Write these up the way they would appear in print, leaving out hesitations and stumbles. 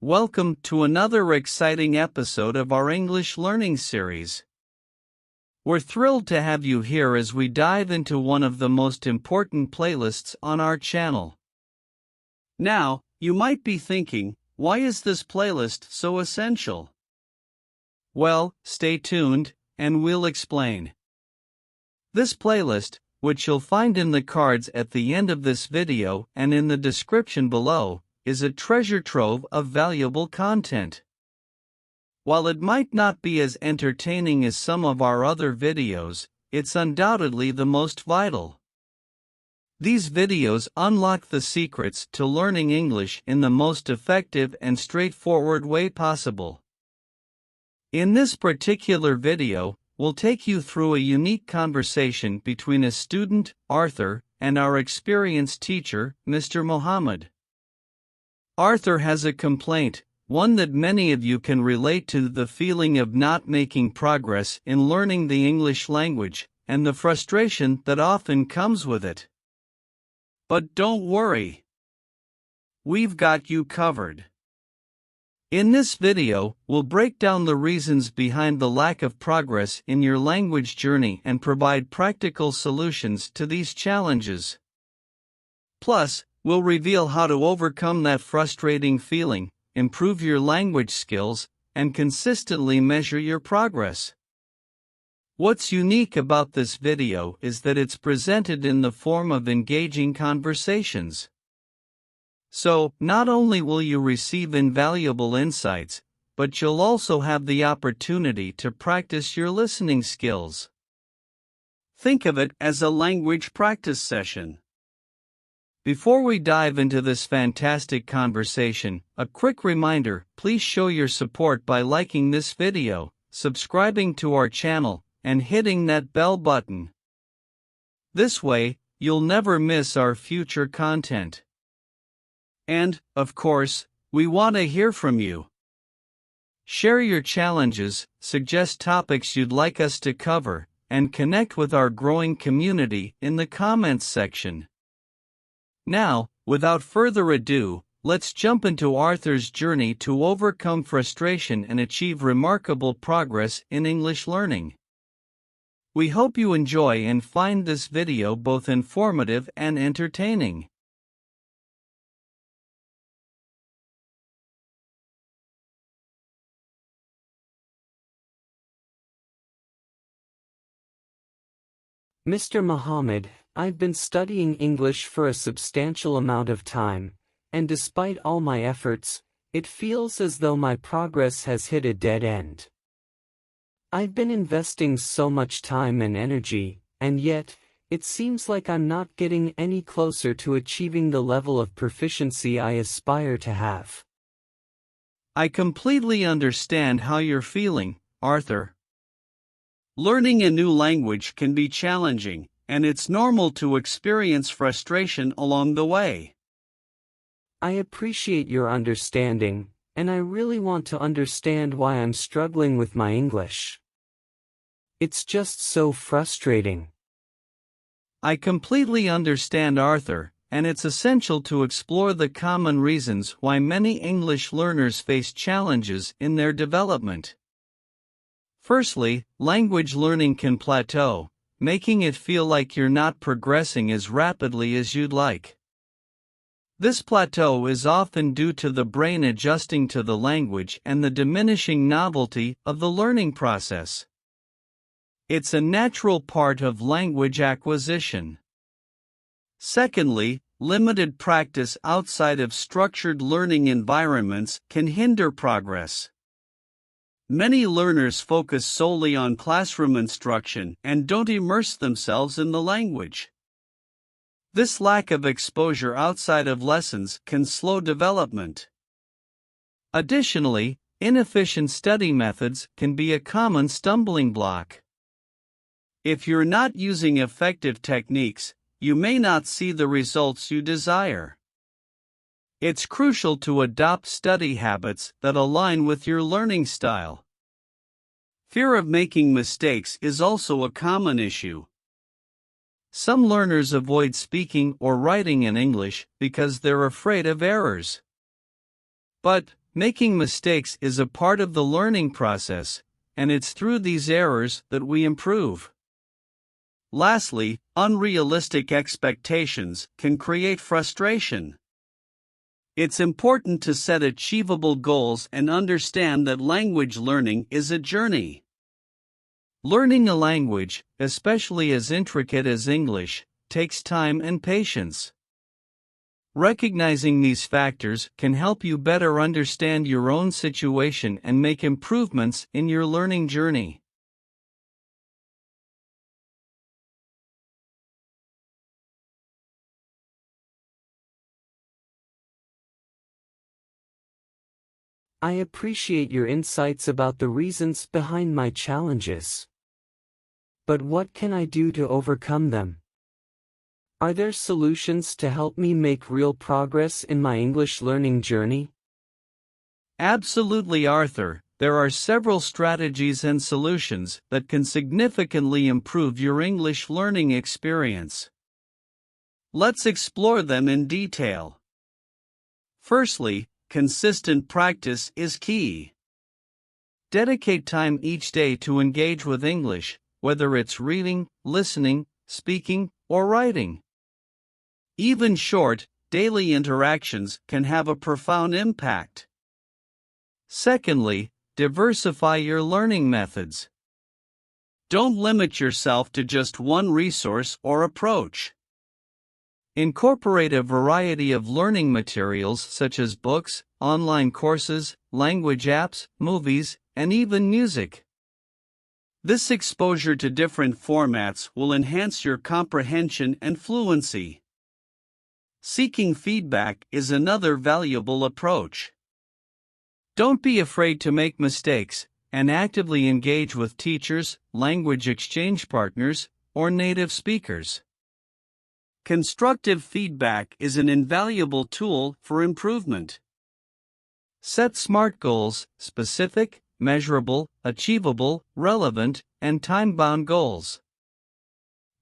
Welcome to another exciting episode of our English learning series. We're thrilled to have you here as we dive into one of the most important playlists on our channel. Now, you might be thinking, why is this playlist so essential? Well, stay tuned, and we'll explain. This playlist, which you'll find in the cards at the end of this video and in the description below, is a treasure trove of valuable content. While it might not be as entertaining as some of our other videos, it's undoubtedly the most vital. These videos unlock the secrets to learning English in the most effective and straightforward way possible. In this particular video, we'll take you through a unique conversation between a student, Arthur, and our experienced teacher, Mr. Mohammed. Arthur has a complaint, one that many of you can relate to: the feeling of not making progress in learning the English language, and the frustration that often comes with it. But don't worry. We've got you covered. In this video, we'll break down the reasons behind the lack of progress in your language journey and provide practical solutions to these challenges. Plus, we'll reveal how to overcome that frustrating feeling, improve your language skills, and consistently measure your progress. What's unique about this video is that it's presented in the form of engaging conversations. So, not only will you receive invaluable insights, but you'll also have the opportunity to practice your listening skills. Think of it as a language practice session. Before we dive into this fantastic conversation, a quick reminder: please show your support by liking this video, subscribing to our channel, and hitting that bell button. This way, you'll never miss our future content. And, of course, we want to hear from you. Share your challenges, suggest topics you'd like us to cover, and connect with our growing community in the comments section. Now, without further ado, let's jump into Arthur's journey to overcome frustration and achieve remarkable progress in English learning. We hope you enjoy and find this video both informative and entertaining. Mr. Mohammed, I've been studying English for a substantial amount of time, and despite all my efforts, it feels as though my progress has hit a dead end. I've been investing so much time and energy, and yet, it seems like I'm not getting any closer to achieving the level of proficiency I aspire to have. I completely understand how you're feeling, Arthur. Learning a new language can be challenging, and it's normal to experience frustration along the way. I appreciate your understanding, and I really want to understand why I'm struggling with my English. It's just so frustrating. I completely understand, Arthur, and it's essential to explore the common reasons why many English learners face challenges in their development. Firstly, language learning can plateau, making it feel like you're not progressing as rapidly as you'd like. This plateau is often due to the brain adjusting to the language and the diminishing novelty of the learning process. It's a natural part of language acquisition. Secondly, limited practice outside of structured learning environments can hinder progress. Many learners focus solely on classroom instruction and don't immerse themselves in the language. This lack of exposure outside of lessons can slow development. Additionally, inefficient study methods can be a common stumbling block. If you're not using effective techniques, you may not see the results you desire. It's crucial to adopt study habits that align with your learning style. Fear of making mistakes is also a common issue. Some learners avoid speaking or writing in English because they're afraid of errors. But, Making mistakes is a part of the learning process, and it's through these errors that we improve. Lastly, unrealistic expectations can create frustration. It's important to set achievable goals and understand that language learning is a journey. Learning a language, especially as intricate as English, takes time and patience. Recognizing these factors can help you better understand your own situation and make improvements in your learning journey. I appreciate your insights about the reasons behind my challenges. But what can I do to overcome them? Are there solutions to help me make real progress in my English learning journey? Absolutely, Arthur. There are several strategies and solutions that can significantly improve your English learning experience. Let's explore them in detail. Firstly, consistent practice is key. Dedicate time each day to engage with English, whether it's reading, listening, speaking, or writing. Even short, daily interactions can have a profound impact. Secondly, diversify your learning methods. Don't limit yourself to just one resource or approach. Incorporate a variety of learning materials such as books, online courses, language apps, movies, and even music. This exposure to different formats will enhance your comprehension and fluency. Seeking feedback is another valuable approach. Don't be afraid to make mistakes, and actively engage with teachers, language exchange partners, or native speakers. Constructive feedback is an invaluable tool for improvement. Set SMART goals: specific, measurable, achievable, relevant, and time-bound goals.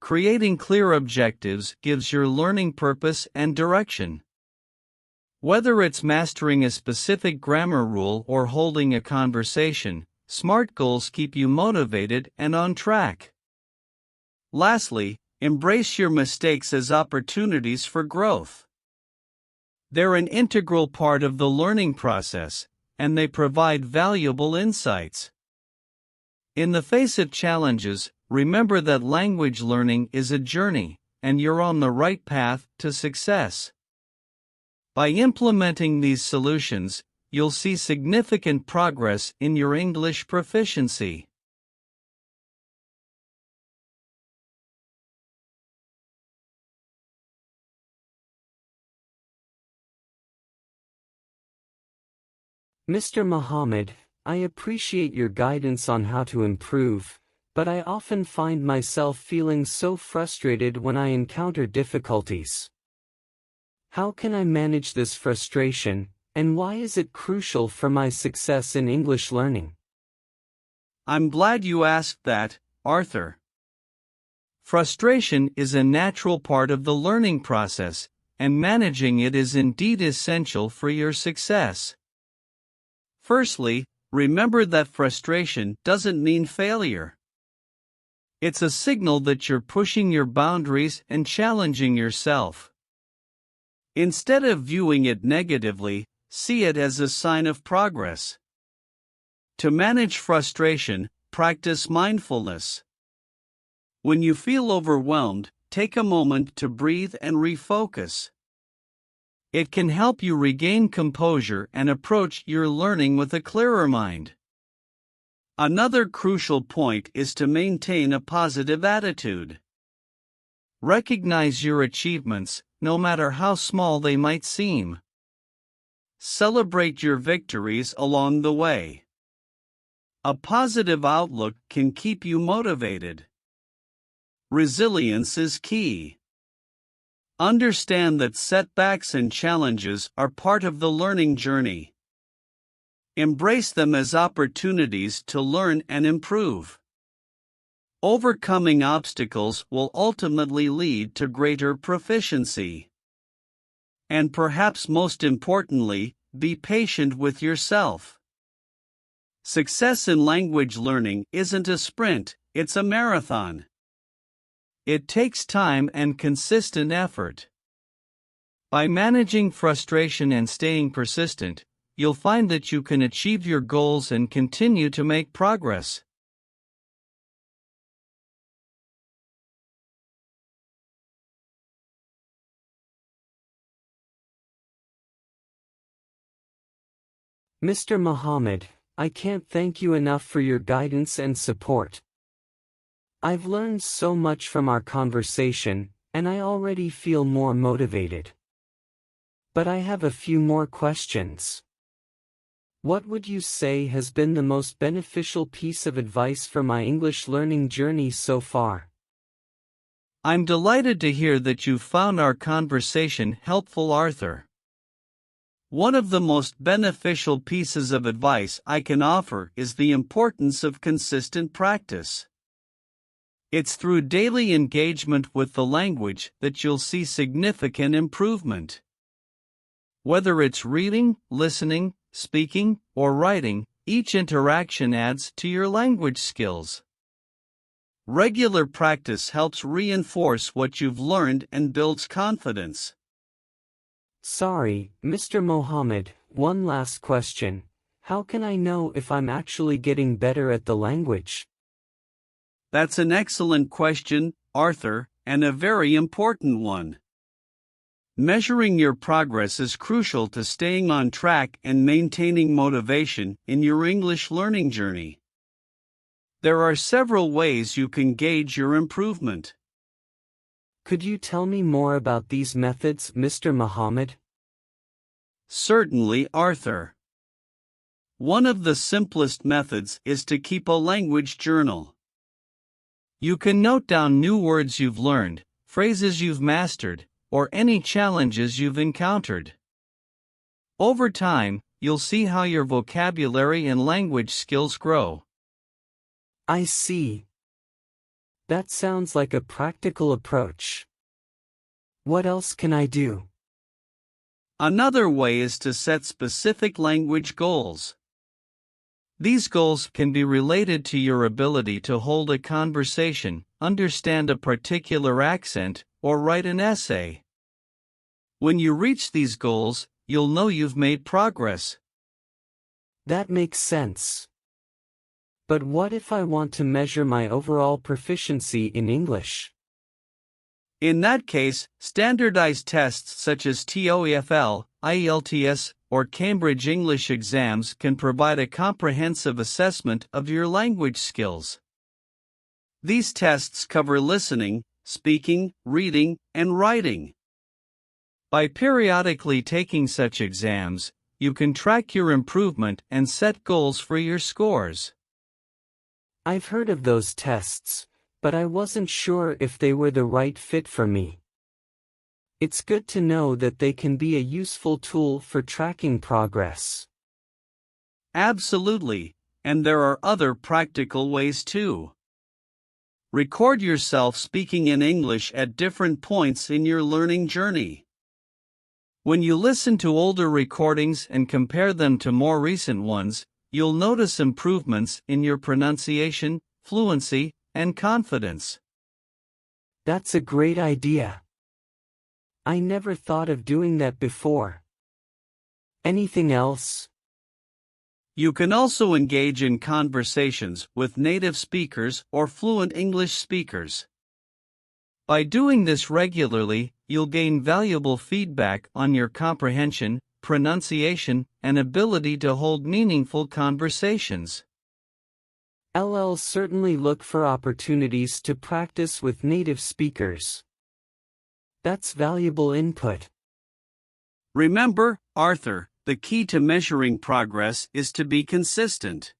Creating clear objectives gives your learning purpose and direction. Whether it's mastering a specific grammar rule or holding a conversation, SMART goals keep you motivated and on track. Lastly, embrace your mistakes as opportunities for growth. They're an integral part of the learning process, and they provide valuable insights. In the face of challenges, remember that language learning is a journey, and you're on the right path to success. By implementing these solutions, you'll see significant progress in your English proficiency. Mr. Muhammad, I appreciate your guidance on how to improve, but I often find myself feeling so frustrated when I encounter difficulties. How can I manage this frustration, and why is it crucial for my success in English learning? I'm glad you asked that, Arthur. Frustration is a natural part of the learning process, and managing it is indeed essential for your success. Firstly, remember that frustration doesn't mean failure. It's a signal that you're pushing your boundaries and challenging yourself. Instead of viewing it negatively, see it as a sign of progress. To manage frustration, practice mindfulness. When you feel overwhelmed, take a moment to breathe and refocus. It can help you regain composure and approach your learning with a clearer mind. Another crucial point is to maintain a positive attitude. Recognize your achievements, no matter how small they might seem. Celebrate your victories along the way. A positive outlook can keep you motivated. Resilience is key. Understand that setbacks and challenges are part of the learning journey. Embrace them as opportunities to learn and improve. Overcoming obstacles will ultimately lead to greater proficiency. And perhaps most importantly, be patient with yourself. Success in language learning isn't a sprint, it's a marathon. It takes time and consistent effort. By managing frustration and staying persistent, you'll find that you can achieve your goals and continue to make progress. Mr. Mohammed, I can't thank you enough for your guidance and support. I've learned so much from our conversation, and I already feel more motivated. But I have a few more questions. What would you say has been the most beneficial piece of advice for my English learning journey so far? I'm delighted to hear that you found our conversation helpful, Arthur. One of the most beneficial pieces of advice I can offer is the importance of consistent practice. It's through daily engagement with the language that you'll see significant improvement. Whether it's reading, listening, speaking, or writing, each interaction adds to your language skills. Regular practice helps reinforce what you've learned and builds confidence. Sorry, Mr. Mohammed, one last question. How can I know if I'm actually getting better at the language? That's an excellent question, Arthur, and a very important one. Measuring your progress is crucial to staying on track and maintaining motivation in your English learning journey. There are several ways you can gauge your improvement. Could you tell me more about these methods, Mr. Mohammed? Certainly, Arthur. One of the simplest methods is to keep a language journal. You can note down new words you've learned, phrases you've mastered, or any challenges you've encountered. Over time, you'll see how your vocabulary and language skills grow. I see. That sounds like a practical approach. What else can I do? Another way is to set specific language goals. These goals can be related to your ability to hold a conversation, understand a particular accent, or write an essay. When you reach these goals, you'll know you've made progress. That makes sense. But what if I want to measure my overall proficiency in English? In that case, standardized tests such as TOEFL, IELTS, or Cambridge English exams can provide a comprehensive assessment of your language skills. These tests cover listening, speaking, reading, and writing. By periodically taking such exams, you can track your improvement and set goals for your scores. I've heard of those tests, but I wasn't sure if they were the right fit for me. It's good to know that they can be a useful tool for tracking progress. Absolutely, and there are other practical ways too. Record yourself speaking in English at different points in your learning journey. When you listen to older recordings and compare them to more recent ones, you'll notice improvements in your pronunciation, fluency, and confidence. That's a great idea. I never thought of doing that before. Anything else? You can also engage in conversations with native speakers or fluent English speakers. By doing this regularly, you'll gain valuable feedback on your comprehension, pronunciation, and ability to hold meaningful conversations. I'll certainly look for opportunities to practice with native speakers. That's valuable input. Remember, Arthur, the key to measuring progress is to be consistent.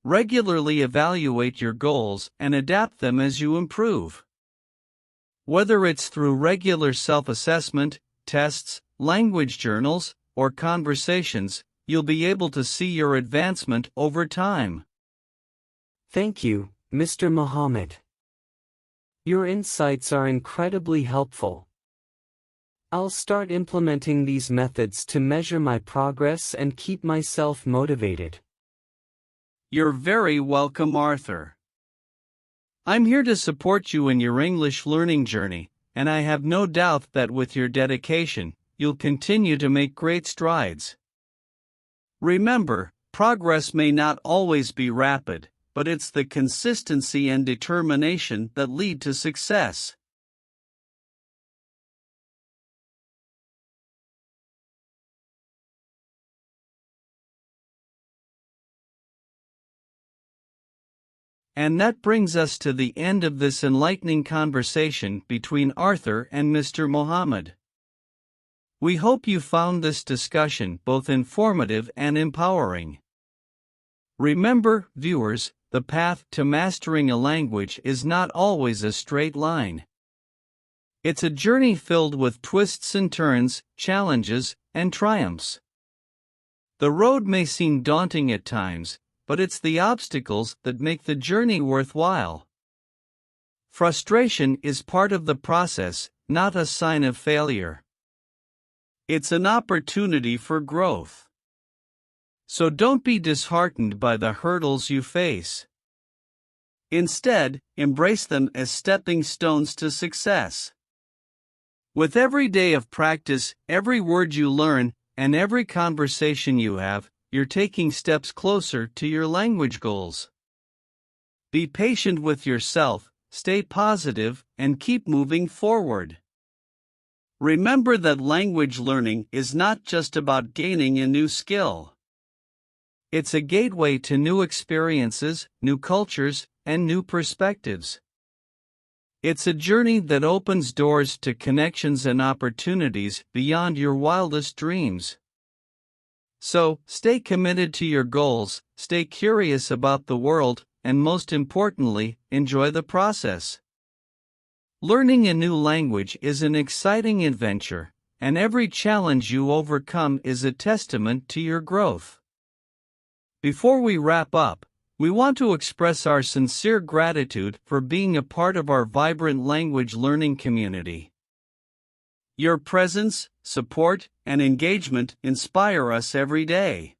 Regularly evaluate your goals and adapt them as you improve. Whether it's through regular self-assessment, tests, language journals, or conversations, you'll be able to see your advancement over time. Thank you, Mr. Mohammed. Your insights are incredibly helpful. I'll start implementing these methods to measure my progress and keep myself motivated. You're very welcome, Arthur. I'm here to support you in your English learning journey, and I have no doubt that with your dedication, you'll continue to make great strides. Remember, progress may not always be rapid, but it's the consistency and determination that lead to success. And that brings us to the end of this enlightening conversation between Arthur and Mr. Mohammed. We hope you found this discussion both informative and empowering. Remember, viewers, the path to mastering a language is not always a straight line. It's a journey filled with twists and turns, challenges, and triumphs. The road may seem daunting at times, but it's the obstacles that make the journey worthwhile. Frustration is part of the process, not a sign of failure. It's an opportunity for growth. So don't be disheartened by the hurdles you face. Instead, embrace them as stepping stones to success. With every day of practice, every word you learn, and every conversation you have, you're taking steps closer to your language goals. Be patient with yourself, stay positive, and keep moving forward. Remember that language learning is not just about gaining a new skill. It's a gateway to new experiences, new cultures, and new perspectives. It's a journey that opens doors to connections and opportunities beyond your wildest dreams. So, stay committed to your goals, stay curious about the world, and most importantly, enjoy the process. Learning a new language is an exciting adventure, and every challenge you overcome is a testament to your growth. Before we wrap up, we want to express our sincere gratitude for being a part of our vibrant language learning community. Your presence, support, and engagement inspire us every day.